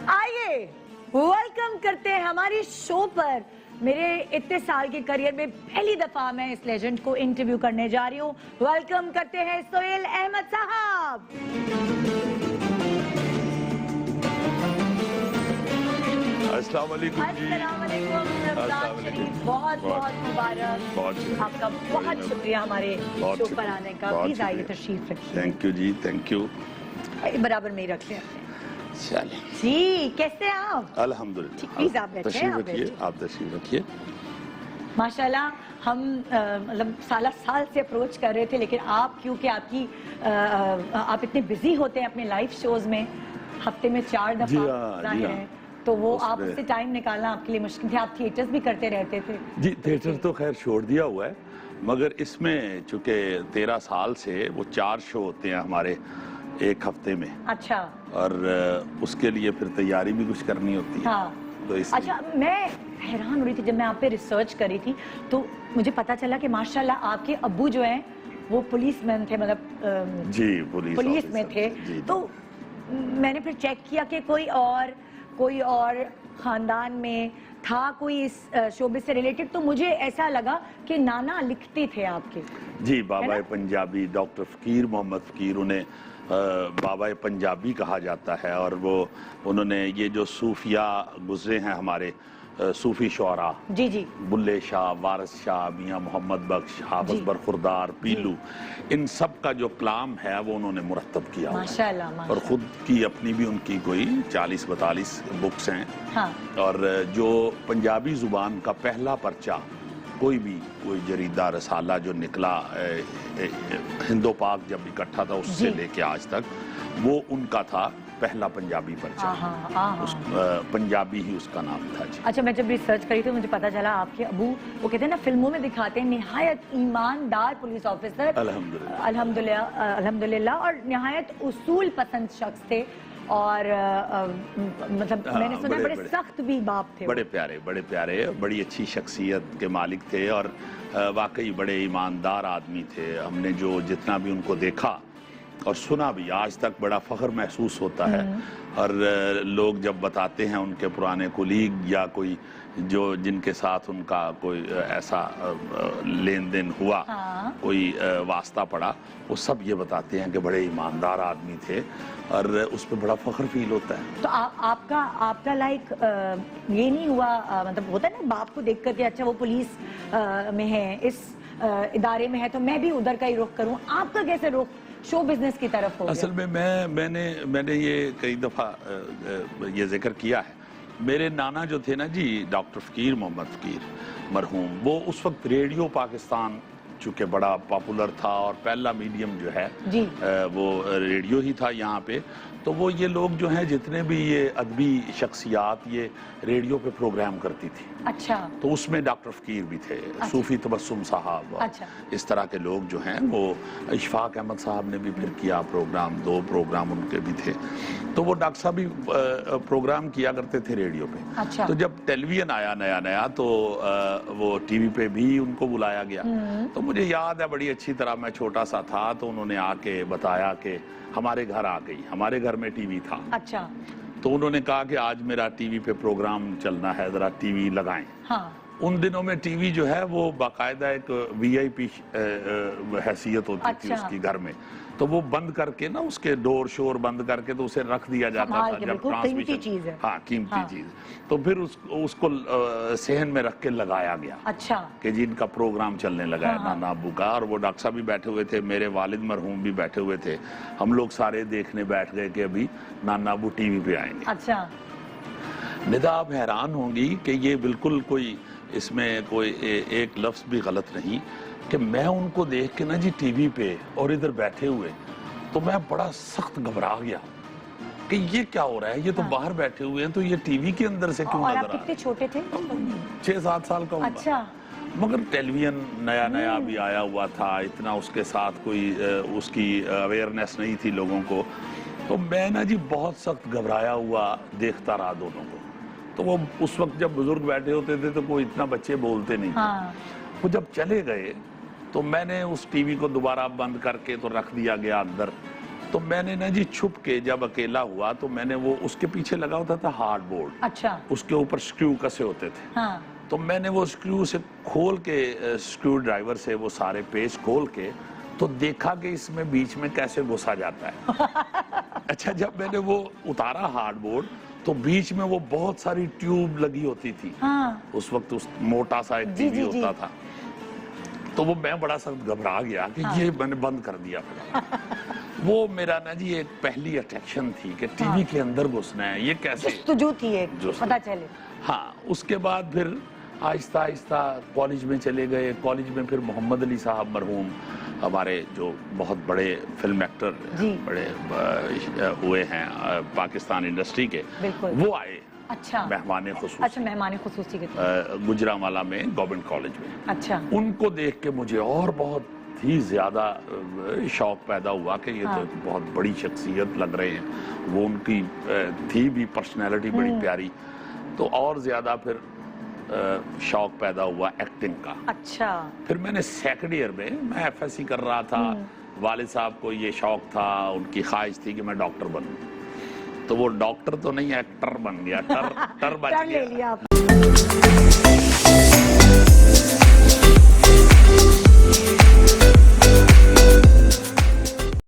آئیے ویلکم کرتے ہیں ہماری شو پر میرے اتنے سال کے کریئر میں پہلی دفعہ میں اس لیجنڈ کو انٹرویو کرنے جا رہی ہوں. ویلکم کرتے ہیں سہیل احمد صاحب. السلام علیکم جی. السلام علیکم. رمضان شریف بہت بہت مبارک. آپ کا بہت شکریہ ہمارے شو پر آنے کا. پلیز آئیے تشریف رکھیے. تھینک یو جی, تھینک یو. برابر میں ہی رکھ لیں چلیں جی. کیسے ہیں آپ؟ الحمدللہ. پلیز آپ بیٹھیں. تشریف رکھیے, آپ تشریف رکھیے. ماشاءاللہ ہم مطلب سالہ سال سے اپروچ کر رہے تھے, لیکن آپ کیونکہ آپ اتنے بزی ہوتے ہیں اپنے لائف شوز میں, ہفتے میں 4 دفعہ ظاہر ہے, تو وہ آپ اس سے ٹائم نکالنا آپ کے لیے مشکل تھے. آپ تھیٹرز بھی کرتے رہتے تھے. جی تھیٹر تو خیر چھوڑ دیا ہوا ہے, مگر اس میں چونکہ 13 سال سے وہ 4 شو ہوتے ہیں ہمارے ایک ہفتے میں. اچھا. اور اس کے لیے پھر تیاری بھی کچھ کرنی ہوتی ہے. ہاں. تو اس اچھا, میں حیران ہو رہی تھی جب میں آپ پہ ریسرچ کری تھی, تو مجھے پتا چلا کہ ماشاءاللہ آپ کے ابو جو ہیں وہ پولیس مین تھے, مطلب جی پولیس میں تھے. تو میں نے پھر چیک کیا کہ کوئی اور خاندان میں تھا کوئی اس شعبے سے ریلیٹڈ, تو مجھے ایسا لگا کہ نانا لکھتے تھے آپ کے. جی, بابا پنجابی ڈاکٹر فقیر محمد فقیر, انہیں بابا پنجابی کہا جاتا ہے. اور انہوں نے یہ جو صوفیاء گزرے ہیں ہمارے صوفی شعراء, جی جی, بلے شاہ, وارث شاہ, میاں محمد بخش, حافظ برخوردار, پیلو, ان سب کا جو کلام ہے وہ انہوں نے مرتب کیا. ماشاءاللہ. اور خود کی اپنی بھی ان کی کوئی 40-42 بکس ہیں. ہاں. اور جو پنجابی زبان کا پہلا پرچہ کوئی جریدہ رسالہ جو نکلا ہندو پاک جب اکٹھا تھا اس سے لے کے آج تک, وہ ان کا تھا پہلا پنجابی پرچہ. پنجابی ہی اس کا نام تھا. جی. اچھا, میں جب ریسرچ کری تو مجھے پتا چلا آپ کے ابو, وہ کہتے ہیں نا فلموں میں دکھاتے ہیں, نہایت ایماندار پولیس آفیسر. الحمدللہ. اور نہایت اصول پسند شخص تھے, اور مطلب میں نے سنا بڑے سخت بھی باپ تھے. بڑے پیارے, بڑی اچھی شخصیت کے مالک تھے, اور واقعی بڑے ایماندار آدمی تھے. ہم نے جتنا بھی ان کو دیکھا اور سنا بھی, آج تک بڑا فخر محسوس ہوتا ہے. اور لوگ جب بتاتے ہیں ان کے پرانے کولیگ یا کوئی جن کے ساتھ ان کا کوئی ایسا لین دین ہوا, کوئی واسطہ پڑا, وہ سب یہ بتاتے ہیں کہ بڑے ایماندار آدمی تھے, اور اس پہ بڑا فخر فیل ہوتا ہے. تو آپ کا لائک یہ نہیں ہوا, مطلب ہوتا ہے نا باپ کو دیکھ کر کہ اچھا وہ پولیس میں ہے, اس ادارے میں ہے, تو میں بھی ادھر کا ہی رخ کروں. آپ کا کیسے رخ شو بزنس کی طرف ہو گیا؟ اصل میں نے یہ کئی دفعہ یہ ذکر کیا ہے. میرے نانا جو تھے نا جی, ڈاکٹر فقیر محمد فقیر مرحوم, وہ اس وقت ریڈیو پاکستان چونکہ بڑا پاپولر تھا, اور پہلا میڈیم جو ہے وہ ریڈیو ہی تھا یہاں پہ. تو وہ یہ لوگ جو ہیں جتنے بھی یہ ادبی شخصیات یہ ریڈیو پہ پروگرام کرتی تھی. اچھا. تو اس میں ڈاکٹر فقیر بھی تھے, صوفی تبسم صاحب, اس طرح کے لوگ جو ہیں وہ, اشفاق احمد صاحب نے بھی پھر کیا پروگرام, 2 پروگرام ان کے بھی تھے. تو وہ ڈاکٹر صاحب بھی پروگرام کیا کرتے تھے ریڈیو پہ. تو جب ٹیلی ویژن آیا نیا تو وہ ٹی وی پہ بھی ان کو بلایا گیا. تو مجھے یاد ہے بڑی اچھی طرح, میں چھوٹا سا تھا, تو انہوں نے آ کے بتایا کہ ہمارے گھر آ گئی. ہمارے گھر میں ٹی وی تھا. اچھا. تو انہوں نے کہا کہ آج میرا ٹی وی پہ پروگرام چلنا ہے, ذرا ٹی وی لگائیں. ان دنوں میں ٹی وی جو ہے وہ باقاعدہ ایک VIP حیثیت ہوتی تھی اس کی گھر میں. تو وہ بند کر کے نا, اس کے ڈور شور بند کر کے تو اسے رکھ دیا جاتا تھا جب ٹرانسمیشن. ہاں, قیمتی چیز. تو پھر اس کو صحن میں رکھ کے لگایا گیا. اچھا. کہ جن کا پروگرام چلنے لگا ہے نانا ابو کا, اور وہ ڈاکٹر صاحب بھی بیٹھے ہوئے تھے, میرے والد مرحوم بھی بیٹھے ہوئے تھے. ہم لوگ سارے دیکھنے بیٹھ گئے کہ ابھی نانا ابو ٹی وی پہ آئیں گے. اچھا. ندا, آپ حیران ہوں گی کہ یہ بالکل کوئی اس میں کوئی ایک لفظ بھی غلط نہیں, کہ میں ان کو دیکھ کے نا جی ٹی وی پہ اور ادھر بیٹھے ہوئے, تو میں بڑا سخت گھبرا گیا کہ یہ کیا ہو رہا ہے, یہ تو باہر بیٹھے ہوئے ہیں, تو یہ ٹی وی کے اندر سے کیوں نظر آ رہا ہے. اور آپ کتنے چھوٹے تھے؟ 6-7 سال کا ہوں. اچھا. مگر ٹیلی ویژن نیا بھی آیا ہوا تھا, اتنا اس کے ساتھ کوئی اس کی اویئرنیس نہیں تھی لوگوں کو. تو میں نا جی بہت سخت گھبرایا ہوا دیکھتا رہا دونوں کو. تو وہ اس وقت جب بزرگ بیٹھے ہوتے تھے تو کوئی اتنا بچے بولتے نہیں تھے. وہ جب چلے گئے تو میں نے اس ٹی وی کو دوبارہ بند کر کے تو رکھ دیا گیا اندر, تو میں نے نا جی چھپ کے جب اکیلا ہوا تو میں نے وہ اس کے پیچھے لگا ہوتا تھا ہارڈ بورڈ, اچھا اس کے اوپر سکریو کسے ہوتے تھے, ہاں تو میں نے وہ سکریو سے کھول کے سکریو ڈرائیور سے وہ سارے پیچ کھول کے تو دیکھا کہ اس میں بیچ میں کیسے گھسا جاتا ہے. اچھا جب میں نے وہ اتارا ہارڈ بورڈ تو بیچ میں وہ بہت ساری ٹیوب لگی ہوتی تھی, ہاں اس وقت موٹا سا ایک ٹی وی ہوتا تھا, تو وہ میں بڑا سخت گھبرا گیا کہ یہ میں نے بند کر دیا. وہ میرا نا جی ایک پہلی اٹریکشن تھی کہ ٹی وی کے اندر گھسنا ہے, یہ کیسے جستجو تھی ایک, پتہ چلے. ہاں اس کے بعد پھر آہستہ آہستہ کالج میں چلے گئے. کالج میں پھر محمد علی صاحب مرحوم ہمارے جو بہت بڑے فلم ایکٹر بڑے ہوئے ہیں پاکستان انڈسٹری کے, وہ آئے اچھا مہمان خصوصی. اچھا مہمان خصوصی کے طور گجرانوالہ میں گورنمنٹ کالج میں. اچھا ان کو دیکھ کے مجھے اور بہت ہی زیادہ شوق پیدا ہوا کہ یہ تو بہت بڑی شخصیت لگ رہے ہیں. وہ ان کی تھی بھی پرسنالٹی بڑی پیاری, تو اور زیادہ پھر شوق پیدا ہوا ایکٹنگ کا. اچھا پھر میں نے سیکنڈ ایئر میں ایف ایس سی کر رہا تھا. والد صاحب کو یہ شوق تھا, ان کی خواہش تھی کہ میں ڈاکٹر بنوں, تو وہ ڈاکٹر تو نہیں ایکٹر بن گیا, ٹر بن گیا.